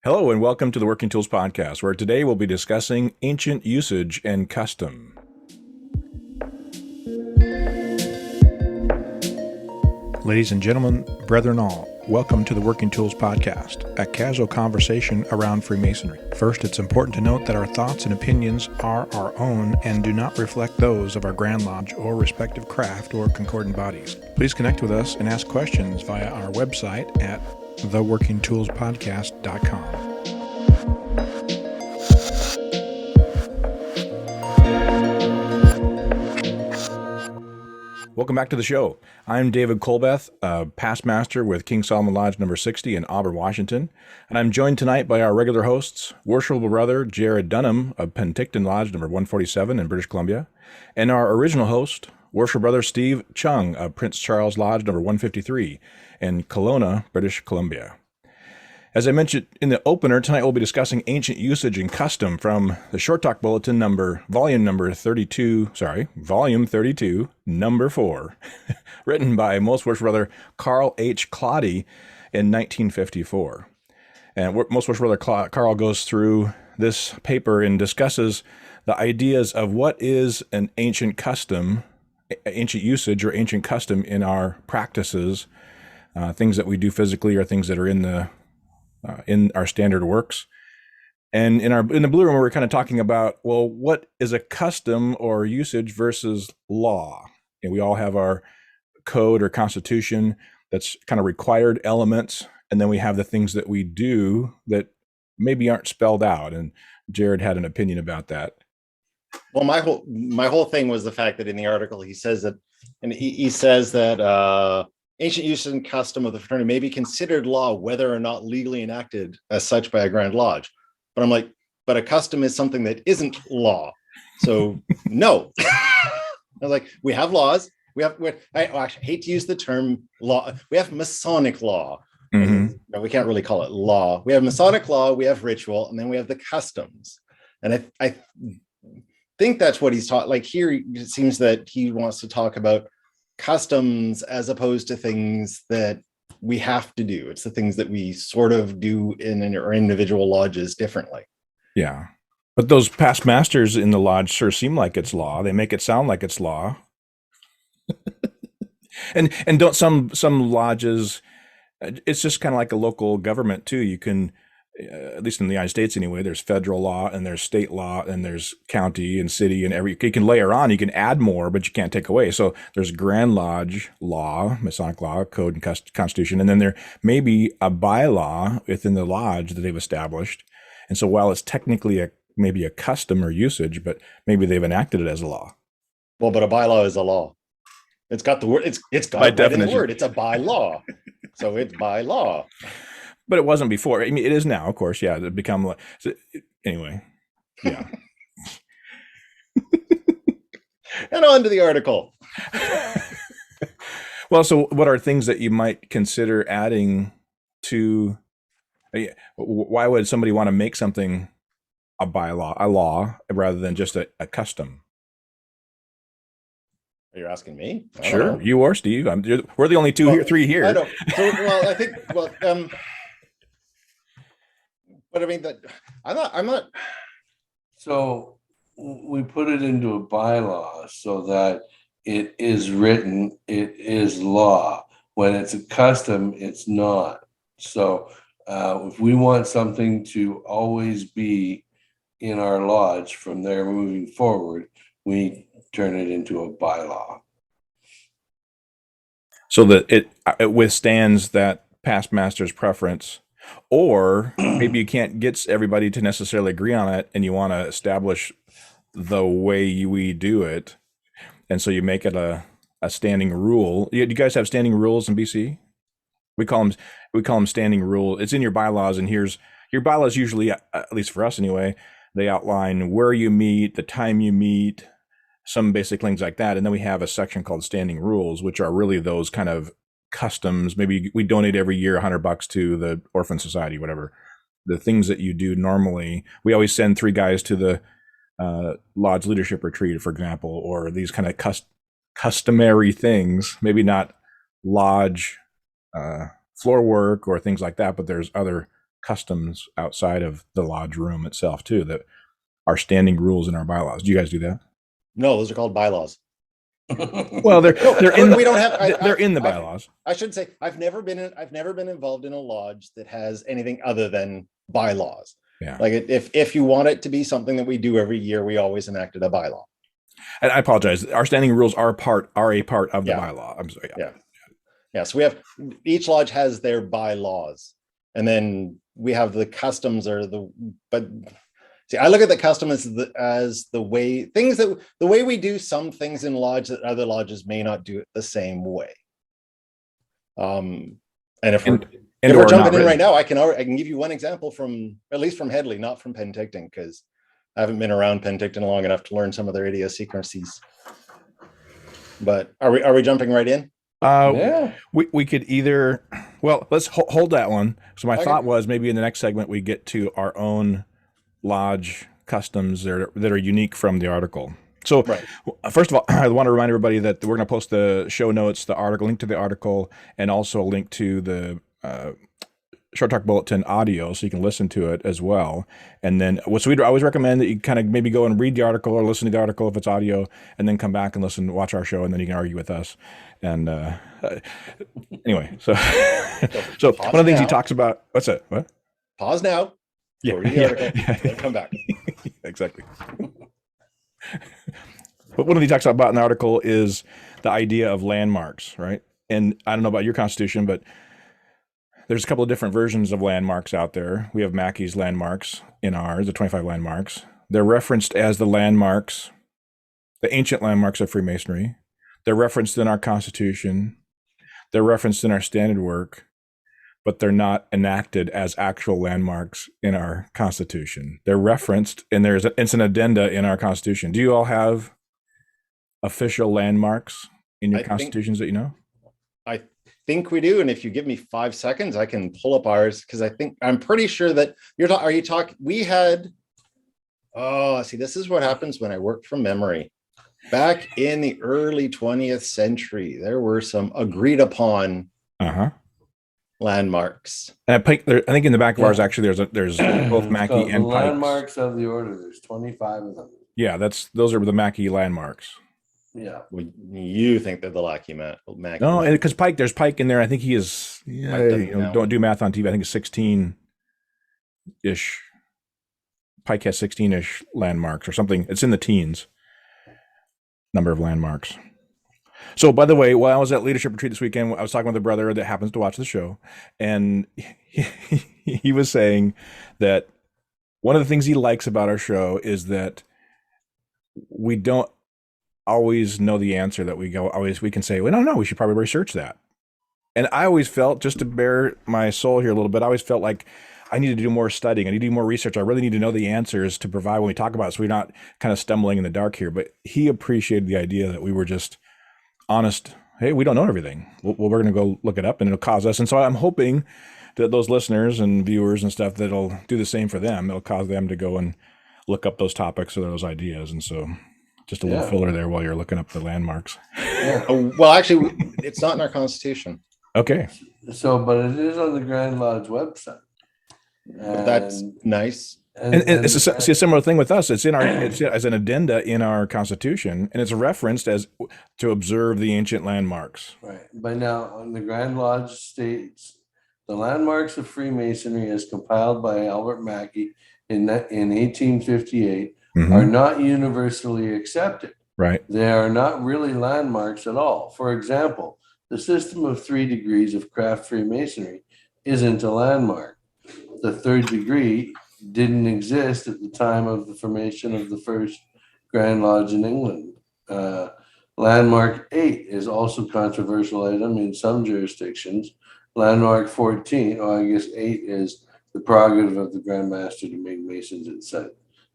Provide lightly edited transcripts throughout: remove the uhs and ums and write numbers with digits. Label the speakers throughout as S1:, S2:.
S1: Hello and welcome to the Working Tools Podcast, where today we'll be discussing ancient usage and custom. Ladies and gentlemen, brethren all, welcome to the Working Tools Podcast, a casual conversation around Freemasonry. First, it's important to note that our thoughts and opinions are our own and do not reflect those of our Grand Lodge or respective craft or concordant bodies. Please connect with us and ask questions via our website at theworkingtoolspodcast.com. Welcome back to the show. I'm David Colbeth, past master with King Solomon Lodge number 60 in Auburn, Washington, and I'm joined tonight by our regular hosts, Worshipful Brother Jarrod Dunham of Penticton Lodge number 147 in British Columbia, and our original host, Worshipful Brother Steve Chung of Prince Charles Lodge number 153 in Kelowna, British Columbia. As I mentioned in the opener, tonight we'll be discussing ancient usage and custom from the Short Talk Bulletin volume 32, number 4, written by Most Worshipful Brother Carl H. Claudy in 1954. And Most Worshipful Brother Carl goes through this paper and discusses the ideas of what is an ancient custom, ancient usage or ancient custom in our practices, things that we do physically or things that are in our standard works. And in the Blue Room, we're kind of talking about, well, what is a custom or usage versus law? And we all have our code or constitution that's kind of required elements. And then we have the things that we do that maybe aren't spelled out. And Jarrod had an opinion about that.
S2: Well, my whole thing was the fact that in the article, he says that, and he says that, ancient use and custom of the fraternity may be considered law, whether or not legally enacted as such by a Grand Lodge. But I'm like, but a custom is something that isn't law. So no. I was like, we have laws. I actually hate to use the term law. We have Masonic law. Mm-hmm. No, we can't really call it law. We have Masonic law, we have ritual, and then we have the customs. And I think that's what he's taught. Like here, it seems that he wants to talk about customs as opposed to things that we have to do. It's the things that we sort of do in our individual lodges differently.
S1: Yeah. But those past masters in the lodge sure seem like it's law. They make it sound like it's law. and don't some lodges, it's just kind of like a local government too. You can, at least in the United States anyway, there's federal law and there's state law and there's county and city and you can layer on, you can add more, but you can't take away. So there's Grand Lodge law, Masonic law, code and constitution. And then there may be a bylaw within the lodge that they've established. And so while it's technically maybe a custom or usage, but maybe they've enacted it as a law.
S2: Well, but a bylaw is a law. It's got the word, it's got right in the word. It's a bylaw. So it's by law.
S1: But it wasn't before. I mean, it is now, of course. Yeah, it become like anyway. Yeah.
S2: And on to the article.
S1: Well, so what are things that you might consider adding to? Why would somebody want to make something a bylaw, a law, rather than just a custom?
S2: You're asking me?
S1: Sure, you or Steve. We're the only three here.
S2: I know. So, well, I think. Well, but I mean that I'm not.
S3: So we put it into a bylaw so that it is written, it is law. When it's a custom, it's not. So if we want something to always be in our lodge from there moving forward, we turn it into a bylaw.
S1: So that it withstands that past master's preference. Or maybe you can't get everybody to necessarily agree on it and you want to establish the way we do it. And so you make it a standing rule. Do you guys have standing rules in BC? We call them standing rule. It's in your bylaws, and here's your bylaws usually, at least for us anyway, they outline where you meet, the time you meet, some basic things like that. And then we have a section called standing rules, which are really those kind of customs. Maybe we donate every year $100 to the Orphan Society, whatever. The things that you do normally. We always send 3 guys to the lodge leadership retreat, for example, or these kind of customary things. Maybe not lodge floor work or things like that, but there's other customs outside of the lodge room itself too, that are standing rules in our bylaws. Do you guys do that?
S2: No, those are called bylaws.
S1: Well, they're in
S2: we don't have.
S1: they're in the bylaws.
S2: I should say I've never been involved in a lodge that has anything other than bylaws.
S1: Yeah.
S2: Like if you want it to be something that we do every year, we always enacted a bylaw.
S1: And I apologize. Our standing rules are a part of the
S2: Yeah.
S1: bylaw. I'm sorry.
S2: Yeah. So we have, each lodge has their bylaws, and then we have the customs but see, I look at the custom as the way we do some things in lodge that other lodges may not do it the same way. And if we're jumping in right now, I can give you one example from Headley, not from Penticton, because I haven't been around Penticton long enough to learn some of their idiosyncrasies. But are we jumping right in?
S3: Yeah.
S1: We could either, well, let's hold that one. So my thought was maybe in the next segment we get to our own lodge customs that are unique from the article. So First of all, I want to remind everybody that we're going to post the show notes, the article, link to the article, and also a link to the Short Talk Bulletin audio, so you can listen to it as well. And then, so we'd always recommend that you kind of maybe go and read the article or listen to the article if it's audio, and then come back and watch our show, and then you can argue with us. And anyway, so so one of the things he talks about. What's that? What?
S2: Pause now.
S1: Yeah.
S2: Read the article. Then come back.
S1: Exactly. But one of the things he talks about in the article is the idea of landmarks, right? And I don't know about your constitution, but there's a couple of different versions of landmarks out there. We have Mackey's landmarks in ours, the 25 landmarks. They're referenced as the landmarks, the ancient landmarks of Freemasonry. They're referenced in our Constitution. They're referenced in our standard work, but they're not enacted as actual landmarks in our Constitution. They're referenced, and it's an addenda in our Constitution. Do you all have official landmarks in your constitutions that you know?
S2: I think we do, and if you give me 5 seconds, I can pull up ours, because I'm pretty sure that we had. Oh, see, this is what happens when I work from memory. Back in the early 20th century, there were some agreed upon landmarks.
S1: And I think in the back of ours, actually, there's both Mackey and Pikes.
S3: Landmarks of the order. There's 25 of them.
S1: Yeah, those are the Mackey landmarks.
S3: Yeah.
S2: Well, you think they're the Mackey?
S1: No, because there's Pike in there. I think he is. Don't do math on TV. I think it's 16-ish. Pike has 16-ish landmarks or something. It's in the teens. Number of landmarks. So, by the way, while I was at leadership retreat this weekend, I was talking with a brother that happens to watch the show, and he was saying that one of the things he likes about our show is that we don't always know the answer. That we can say, well, no, we should probably research that. And I always felt, just to bare my soul here a little bit, I always felt like I need to do more studying. I need to do more research. I really need to know the answers to provide when we talk about it, so we're not kind of stumbling in the dark here. But he appreciated the idea that we were just honest. Hey, we don't know everything. Well, we're going to go look it up, and it'll cause us. And so I'm hoping that those listeners and viewers and stuff, that'll do the same for them. It'll cause them to go and look up those topics or those ideas. And so just a little filler there while you're looking up the landmarks.
S2: Yeah. Well, actually, it's not in our Constitution.
S1: Okay.
S3: So, but it is on the Grand Lodge website.
S2: That's nice.
S1: And it's a similar thing with us. It's as an addenda in our Constitution, and it's referenced as to observe the ancient landmarks.
S3: Right. But now, on the Grand Lodge states, the landmarks of Freemasonry, as compiled by Albert Mackey in 1858, are not universally accepted.
S1: Right.
S3: They are not really landmarks at all. For example, the system of 3 degrees of craft Freemasonry isn't a landmark. The 3rd degree didn't exist at the time of the formation of the first Grand Lodge in England. Landmark 8 is also a controversial item in some jurisdictions. Landmark 14, I guess 8 is the prerogative of the Grand Master to make Masons at sight.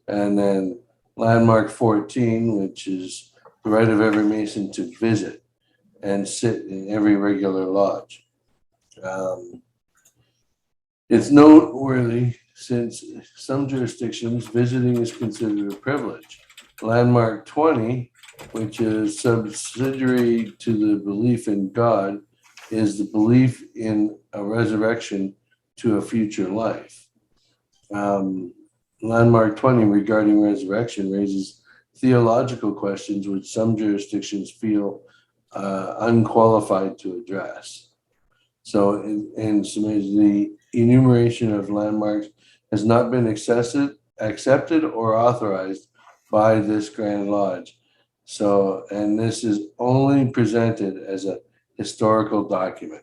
S3: And then Landmark 14, which is the right of every Mason to visit and sit in every regular lodge. It's noteworthy since some jurisdictions visiting is considered a privilege. Landmark 20, which is subsidiary to the belief in God, is the belief in a resurrection to a future life. Landmark 20 regarding resurrection raises theological questions which some jurisdictions feel unqualified to address. So in summation, the enumeration of landmarks has not been accepted or authorized by this Grand Lodge. So, and this is only presented as a historical document.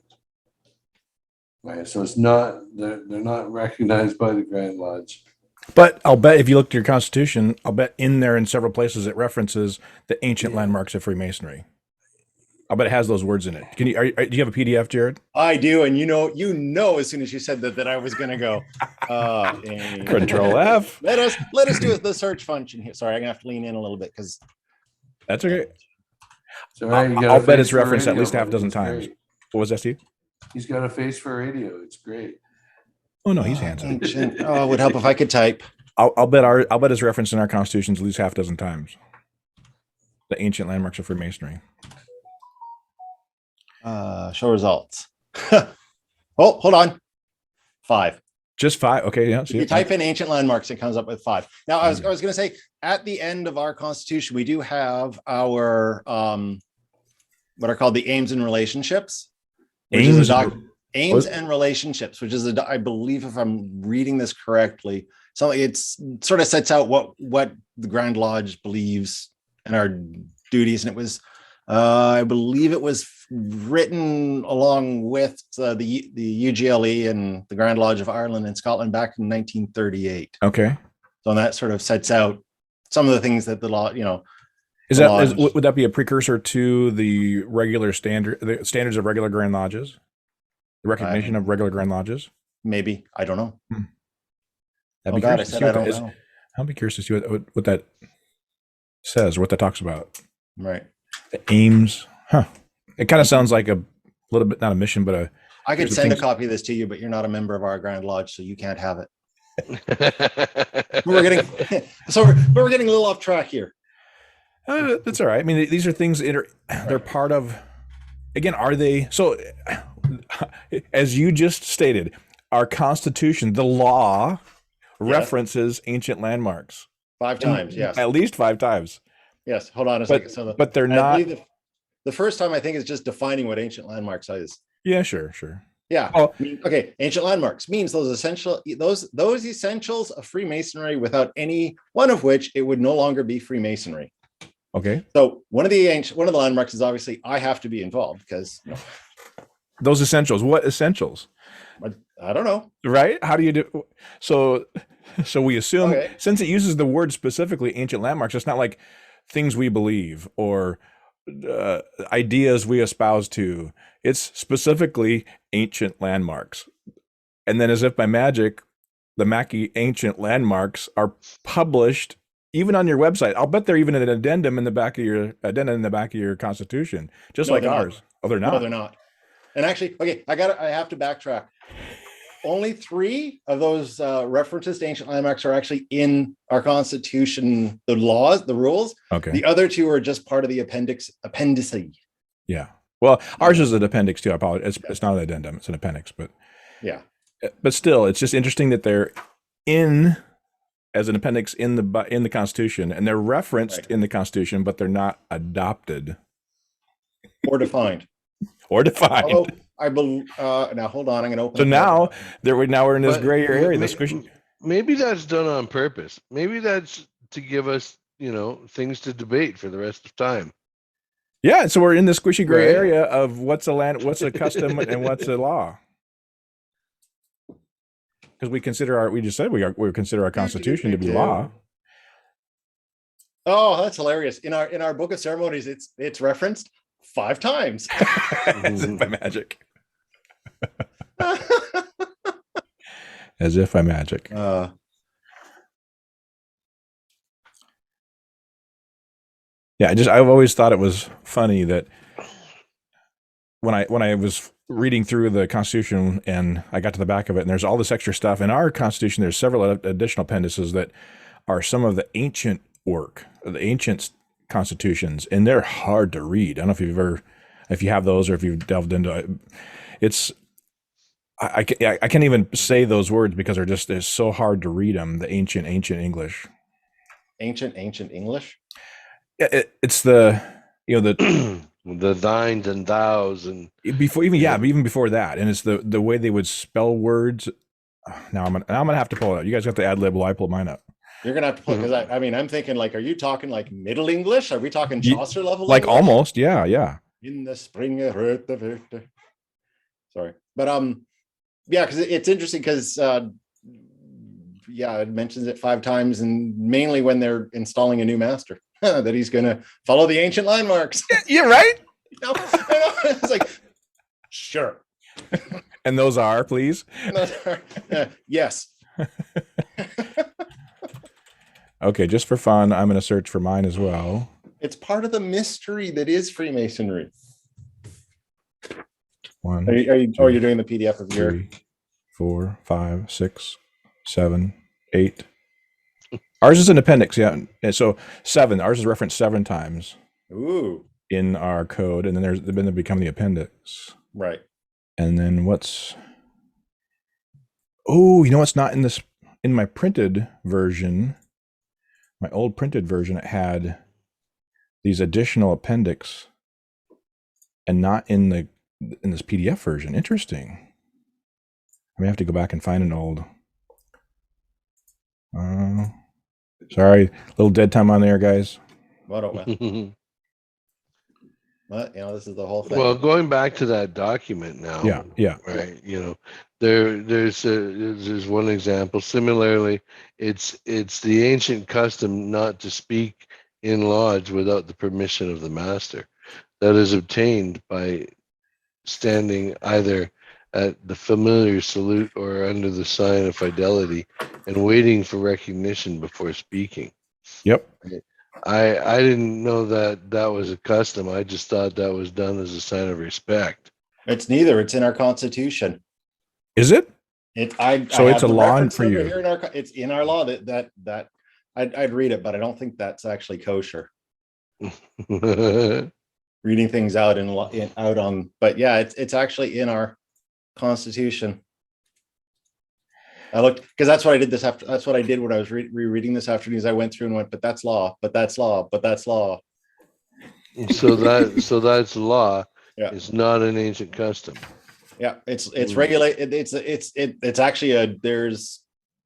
S3: Right, so it's not, they're not recognized by the Grand Lodge.
S1: But I'll bet if you look at your Constitution, I'll bet in there in several places it references the ancient landmarks of Freemasonry. I'll bet it has those words in it. Can you? Do you have a PDF, Jarrod?
S2: I do, and you know, as soon as you said that I was going to go.
S1: Control F.
S2: Let us do the search function here. Sorry, I'm gonna have to lean in a little bit because
S1: that's okay.
S3: So
S1: I'll bet it's referenced at least half a dozen times. Great. What was that, Steve?
S3: He's got a face for radio. It's great.
S1: Oh no, he's handsome.
S2: Oh, it would help if I could type.
S1: I'll bet it's referenced in our constitutions at least half a dozen times. The ancient landmarks of Freemasonry.
S2: Show results. Oh, hold on. 5.
S1: Just 5. Okay, yeah.
S2: If you type in ancient landmarks, it comes up with 5. Now, I was going to say, at the end of our Constitution, we do have our what are called the aims and relationships. Aims and relationships, which is I believe, if I'm reading this correctly, so it's sort of sets out what the Grand Lodge believes and our duties, and it was. I believe it was written along with the UGLE and the Grand Lodge of Ireland and Scotland back in 1938.
S1: Okay.
S2: So that sort of sets out some of the things that the law,
S1: would that be a precursor to the regular the standards of regular Grand Lodges? The recognition of regular Grand Lodges? Maybe.
S2: I don't know.
S1: I'd be curious to see what that says, what that talks about.
S2: Right.
S1: The aims, It kind of sounds like a little bit, not a mission, but
S2: I could send a copy of this to you, but you're not a member of our Grand Lodge, so you can't have it. we're getting a little off track here.
S1: That's all right. I mean, these are things they're part of. Again, are they? So, as you just stated, our Constitution, the law, references ancient landmarks
S2: 5 times. Yes,
S1: at least 5 times.
S2: Yes, hold on a second. So
S1: but they're not.
S2: The first time I think is just defining what ancient landmarks is.
S1: Yeah, sure.
S2: Yeah. Okay. Ancient landmarks means those essentials of Freemasonry, without any one of which it would no longer be Freemasonry.
S1: Okay.
S2: So one of the landmarks is obviously I have to be involved because
S1: those essentials. What essentials?
S2: I don't know.
S1: Right? How do you do? So we assume since it uses the word specifically ancient landmarks, it's not like things we believe or ideas we espouse to. It's specifically ancient landmarks. And then as if by magic, the Mackey ancient landmarks are published even on your website. I'll bet they're even an addendum in the back of your Constitution, just like ours.
S2: Not.
S1: Oh, they're not.
S2: No, they're not. And actually, I have to backtrack. Only 3 of those references to ancient landmarks are actually in our Constitution, the laws, the rules.
S1: Okay.
S2: The other 2 are just part of the appendice.
S1: Yeah. Well, ours is an appendix too. I apologize. It's not an addendum. It's an appendix, but
S2: yeah.
S1: But still, it's just interesting that they're in as an appendix in the Constitution, and they're referenced in the Constitution, but they're not adopted
S2: or defined.
S1: Although,
S2: I believe. Now hold on. I'm going to open.
S1: So now we're in this gray area.
S3: Maybe that's done on purpose. Maybe that's to give us, things to debate for the rest of time.
S1: Yeah. So we're in this squishy gray area of what's a custom, and what's a law. Because we consider we consider our Constitution to be law.
S2: Oh, that's hilarious! In our Book of Ceremonies, it's referenced 5 times.
S1: As if by magic. As if by magic. Yeah, I've always thought it was funny that when I was reading through the Constitution and I got to the back of it, and there's all this extra stuff in our Constitution. There's several additional appendices that are some of the ancient work, the ancient constitutions, and they're hard to read. I don't know if you have those or if you've delved into it. I can't even say those words because they're so hard to read them. The ancient English.
S2: Ancient English.
S1: It's the
S3: the thines and thous and
S1: before even before that, and it's the way they would spell words. Now I'm gonna have to pull it out. You guys got the ad lib while I pull mine up.
S2: You're gonna have to pull because I mean I'm thinking like, are you talking like Middle English? Are we talking Chaucer level?
S1: Like
S2: English?
S1: almost, yeah.
S2: In the spring, sorry, but yeah, because it's interesting because it mentions it 5 times, and mainly when they're installing a new master that he's gonna follow the ancient landmarks.
S1: Yeah, right.
S2: It's like, sure.
S1: And those are, please.
S2: Yes.
S1: Okay, just for fun, I'm going to search for mine as well.
S2: It's part of the mystery that is Freemasonry.
S1: One.
S2: You're doing the PDF of your
S1: 3, 4, 5, 6, 7, 8. Ours is an appendix, yeah. And so 7. Ours is referenced 7 times.
S2: Ooh.
S1: In our code, and then they become the appendix.
S2: Right.
S1: And then what's? Oh, you know what's not in my printed version? My old printed version, it had these additional appendix, and not in this PDF version. Interesting. I may have to go back and find an old. Sorry, a little dead time on there, guys.
S2: But this is the whole thing.
S3: Well, going back to that document now.
S1: Yeah.
S3: Right. There's one example. Similarly, it's the ancient custom not to speak in lodge without the permission of the master. That is obtained by standing either at the familiar salute or under the sign of fidelity and waiting for recognition before speaking.
S1: Yep.
S3: I didn't know that was a custom. I just thought that was done as a sign of respect.
S2: It's neither. It's in our Constitution.
S1: Is it?
S2: It's
S1: a law for you.
S2: It's in our law that I'd read it, but I don't think that's actually kosher. Reading things out but yeah, it's actually in our Constitution. I looked because that's what I did that's what I did when I was rereading this afternoon. Is I went through and went, but that's law, but that's law, but that's law.
S3: So that's law.
S2: Yeah.
S3: It's not an ancient custom.
S2: Yeah, it's regulated. It's actually there's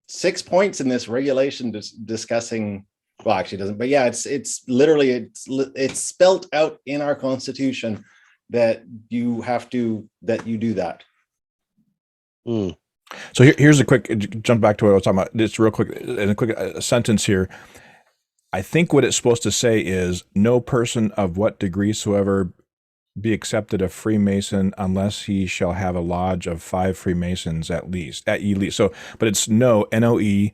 S2: 6 points in this regulation discussing. Well, actually, it doesn't. But yeah, it's literally it's spelt out in our Constitution that you do that.
S3: Mm.
S1: So here's a quick jump back to what I was talking about. Just real quick, in a quick sentence here. I think what it's supposed to say is no person of what degree soever be accepted a Freemason unless he shall have a lodge of 5 Freemasons at least. So, but it's NOE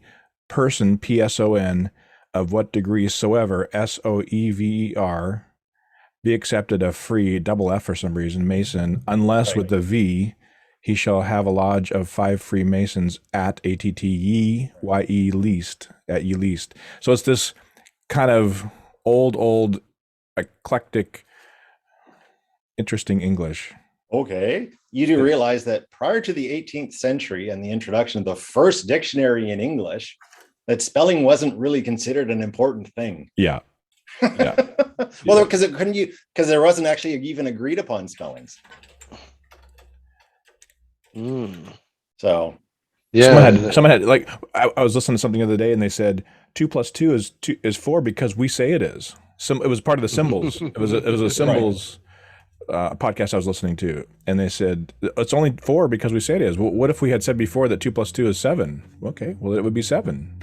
S1: person PSON of what degree soever SOEVER be accepted a free double F for some reason Mason unless with the V he shall have a lodge of 5 Freemasons at ATTYE least at ye least. So it's this kind of old eclectic, interesting English.
S2: Okay. You do realize that prior to the 18th century and the introduction of the first dictionary in English, that spelling wasn't really considered an important thing.
S1: Yeah.
S2: Well, because there wasn't actually even agreed upon spellings. So
S3: yeah,
S1: someone had like I was listening to something the other day and they said 2 + 2 is 4 because we say it is. It was part of the symbols. It was a symbols podcast I was listening to, and they said it's only 4 because we say it is. Well, what if we had said before that 2 + 2 is 7? Okay, well it would be 7.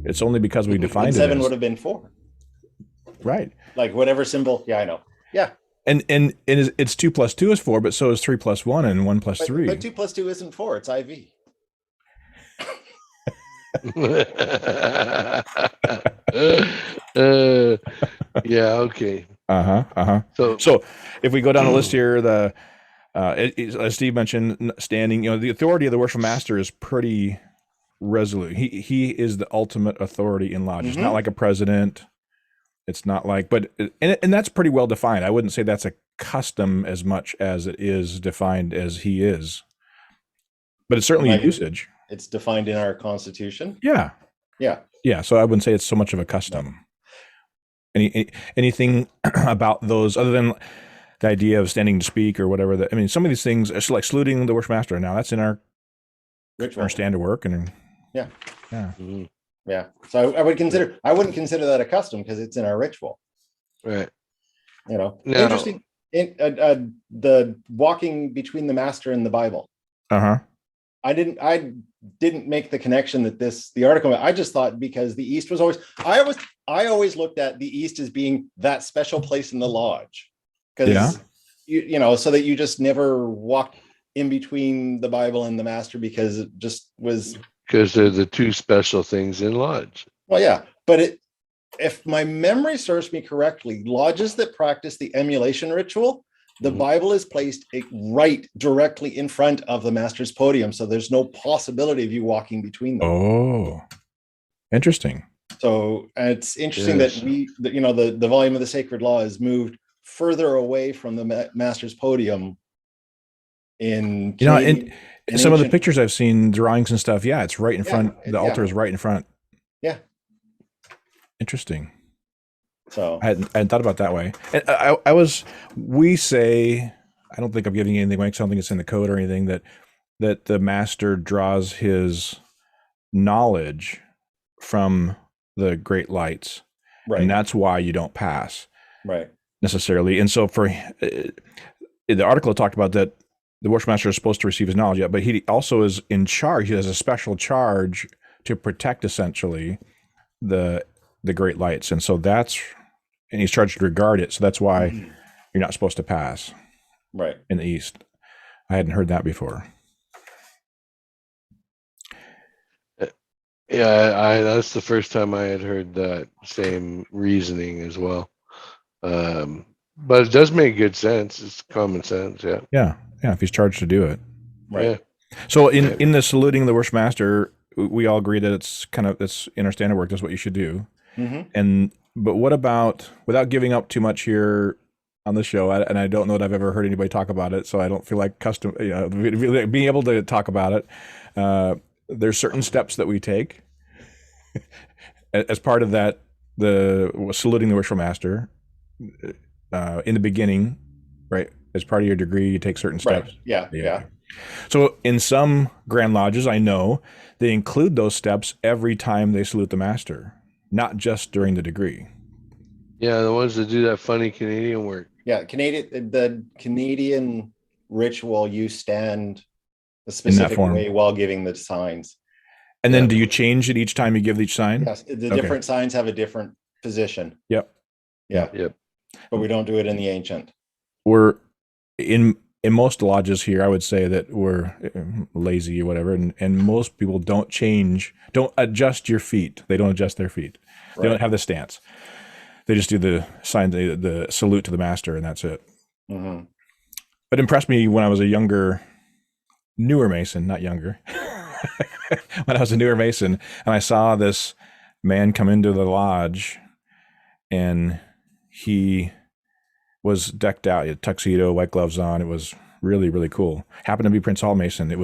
S1: It's only because we defined it.
S2: 7 would have been 4.
S1: Right.
S2: Like whatever symbol. Yeah, I know. Yeah.
S1: And it's 2 + 2 is 4, but so is 3 + 1 and 1 + 3.
S2: But 2 + 2 isn't 4. It's IV.
S3: Yeah. Okay.
S1: So if we go down the list here, as Steve mentioned, standing, the authority of the worship master is pretty resolute. He is the ultimate authority in lodge. It's not like a president. It's not like, and that's pretty well defined. I wouldn't say that's a custom as much as it is defined as he is. but it's certainly a
S2: Like,
S1: usage.
S2: it's defined in our Constitution.
S1: Yeah.
S2: Yeah.
S1: Yeah. So I wouldn't say it's so much of a custom. Anything about those other than the idea of standing to speak or whatever that, I mean, some of these things, it's like saluting the worship master. Now that's in our
S2: Ritual.
S1: stand to work. And
S2: Yeah.
S1: yeah.
S2: Mhm. Yeah. So I wouldn't consider that a custom because it's in our ritual.
S3: Right.
S2: You know,
S3: Now-
S2: interesting. The walking between the master and the Bible.
S1: Uh-huh.
S2: I didn't make the connection that the article, I just thought because the East was always, I always looked at the East as being that special place in the lodge. Because, you know, so that you just never walked in between the Bible and the master because it just was.
S3: Because they're the two special things in lodge.
S2: Well, yeah, but if my memory serves me correctly, lodges that practice the emulation ritual, the Bible is placed right directly in front of the master's podium. So there's no possibility of you walking between them.
S1: Oh, interesting.
S2: So it's interesting
S3: Yes.
S2: that you know, the volume of the sacred law is moved further away from the master's podium in,
S1: You know,
S2: Canadian-
S1: and some of the
S2: ancient-
S1: pictures I've seen, drawings and stuff. Yeah, it's right in front. The
S2: yeah.
S1: altar is right in front.
S2: Yeah.
S1: Interesting.
S2: So
S1: I hadn't thought about that way. And we say, I don't think I'm giving anything away because I don't think it's in the code or anything, that the master draws his knowledge from the great lights.
S2: right,
S1: And that's why you don't pass
S2: right,
S1: necessarily. And so for the article talked about that the worship master is supposed to receive his knowledge, but he also is in charge. He has a special charge to protect essentially the great lights. And so and he's charged to regard it. So that's why you're not supposed to pass
S2: right.
S1: in the East. I hadn't heard that before.
S3: Yeah, that's the first time I had heard that same reasoning as well. But it does make good sense. It's common sense. Yeah.
S1: Yeah. Yeah. If he's charged to do it.
S2: Right.
S3: Yeah.
S1: So in the saluting the worship master, we all agree that it's in our standard work. That's what you should do. But what about, without giving up too much here on the show, and I don't know that I've ever heard anybody talk about it, so I don't feel like being able to talk about it. There's certain steps that we take as part of that, the saluting the worship master in the beginning, right? As part of your degree, you take certain steps.
S2: Right. Yeah.
S1: So in some Grand Lodges, I know they include those steps every time they salute the master, not just during the degree.
S3: Yeah, the ones that do that funny Canadian work.
S2: Yeah. The Canadian ritual, you stand a specific
S1: form.
S2: way while giving the signs.
S1: And then do you change it each time you give each sign?
S2: Yes. The different signs have a different position.
S1: Yep.
S2: Yeah.
S3: Yep.
S2: But we don't do it in the ancient.
S1: We're in most lodges here, I would say that we're lazy or whatever, and most people don't adjust your feet. They don't adjust their feet. They don't have the stance. They just do the sign, the salute to the master, and that's it.
S2: Mm-hmm.
S1: It impressed me when I was newer Mason, not younger. When I was a newer Mason, and I saw this man come into the lodge, and he was decked out. He had a tuxedo, white gloves on. It was really, really cool. Happened to be Prince Hall Mason. He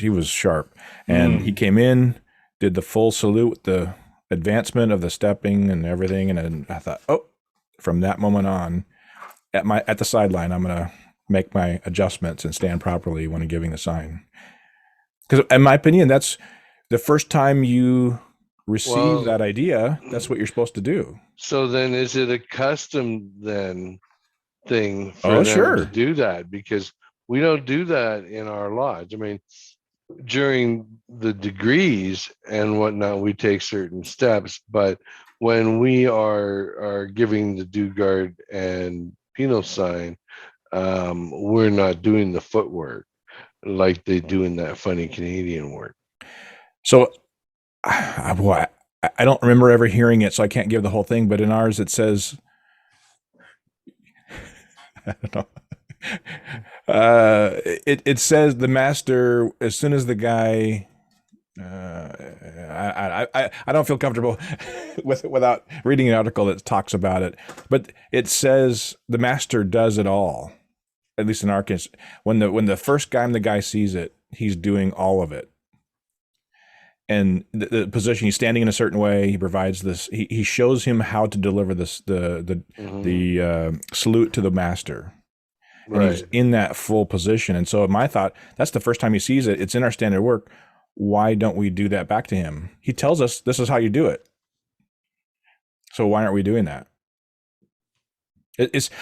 S1: was sharp, and he came in, did the full salute, the advancement of the stepping and everything, and then I thought, oh, from that moment on, at the sideline, I'm gonna make my adjustments and stand properly when I'm giving the sign. Because in my opinion, that's the first time you receive that idea. That's what you're supposed to do.
S3: So then, is it a custom thing for them to do that? Because we don't do that in our lodge. I mean, during the degrees and whatnot, we take certain steps, but when we are giving the Dugard and penal sign, we're not doing the footwork like they do in that funny Canadian work.
S1: So I don't remember ever hearing it, so I can't give the whole thing, but in ours it says, I don't know. It says the master, as soon as the guy, I don't feel comfortable without reading an article that talks about it, but it says the master does it all. At least in our case, when the first time the guy sees it, he's doing all of it. And the position, he's standing in a certain way. He provides this. He shows him how to deliver this the salute to the master, and he's in that full position. And so, my thought, that's the first time he sees it. It's in our standard work. Why don't we do that back to him? He tells us this is how you do it. So why aren't we doing that?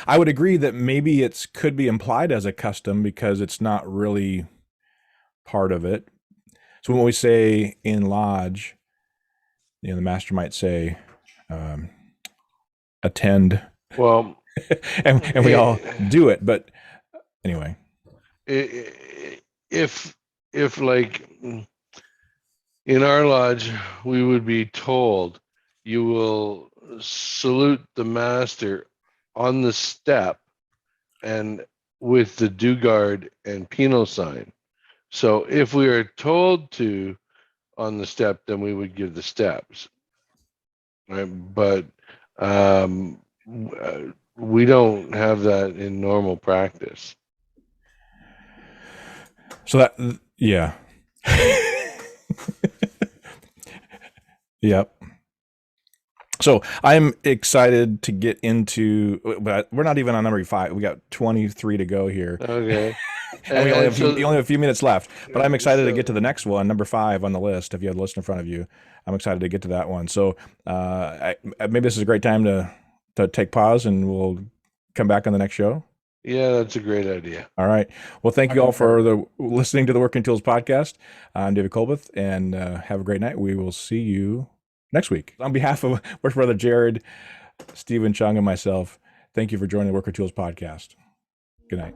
S1: I would agree that maybe it could be implied as a custom because it's not really part of it. So when we say in lodge, the master might say, attend.
S3: Well,
S1: and we all do it. But anyway,
S3: if like in our lodge, we would be told you will salute the master on the step and with the dugard and penal sign. So if we are told to on the step, then we would give the steps. Right? But we don't have that in normal practice.
S1: So that, yeah. Yep. So I'm excited to get into, but we're not even on number 5. We got 23 to go here.
S3: Okay.
S1: And we only have a few minutes left, but I'm excited to get to the next one, number 5 on the list. If you have the list in front of you, I'm excited to get to that one. So maybe this is a great time to take pause, and we'll come back on the next show.
S3: Yeah, that's a great idea.
S1: All right. Well, thank you all for listening to the Working Tools podcast. I'm David Colbeth, and have a great night. We will see you next week. On behalf of Work Brother Jarrod, Stephen Chung, and myself, thank you for joining the Worker Tools podcast. Good night.